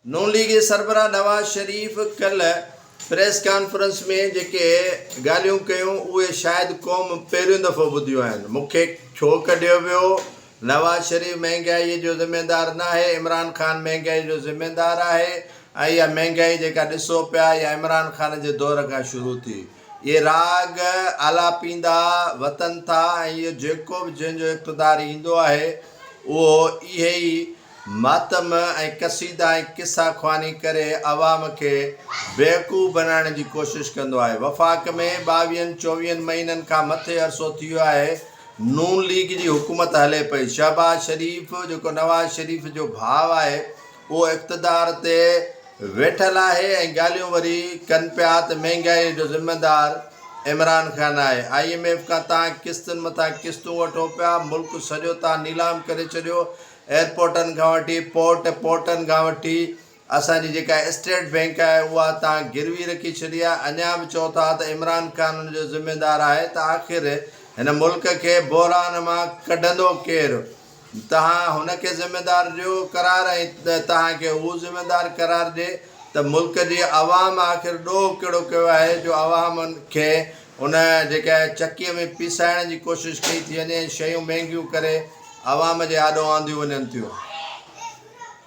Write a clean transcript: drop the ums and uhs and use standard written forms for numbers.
नून league सरबराह नवाज़ शरीफ़ कल press conference में जेके ॻाल्हियूं कयूं उहे शायदि क़ौम पहिरियों दफ़ो ॿुधियूं आहिनि। मूंखे छो कढियो वियो? नवाज़ शरीफ़ महांगाई जो ज़िम्मेदार न आहे, इमरान ख़ान महांगाई जो ज़िम्मेदार आहे। ऐं इहा महांगाई जेका ॾिसो पिया इहा इमरान ख़ान जे दौर खां शुरू थी। इहे राग आलापींदा वतन था ऐं इहो जेको बि जंहिंजो इक़्तिदार ईंदो आहे उहो इहे ई मातम ऐं कसीदा ऐं किसा ख़्वानी करे अवाम खे बेवकूफ़ बनाइण जी कोशिशि कंदो आहे। वफ़ाक़ में 22-24 महीननि खां मथे अरसो थी वियो आहे नून लीग जी हुकूमत हले पई। शहबाज़ शरीफ़ जेको नवाज़ शरीफ़ जो भाउ आहे उहो इक़्तिदार ते वेठल आहे ऐं ॻाल्हियूं वरी कनि पिया त महांगाई जो ज़िम्मेदार इमरान ख़ान आहे। IMF खां तव्हां किस्तुनि मथां किस्तूं वठो पिया, मुल्क सॼो तव्हां नीलाम करे छॾियो। एयरपोर्टनि खां वठी पोर्टनि खां वठी असांजी जेका स्टेट बैंक आहे उहा तव्हां गिरवी रखी छॾी आहे। अञा बि चओ था त इमरान ख़ान जो ज़िम्मेदार आहे, त आख़िर हिन मुल्क खे बहरान मां कढंदो केरु? तव्हां हुनखे ज़िम्मेदार ॾियो करार ऐं तव्हांखे उहो ज़िम्मेदार करार ॾिए त मुल्क जी आवाम आख़िर ॾोह कहिड़ो कयो आहे जो आवाम खे उन जेका चकीअ में पीसाइण जी कोशिशि कई थी वञे, शयूं महांगियूं करे आवाम जे आॾो आंदियूं वञनि थियूं।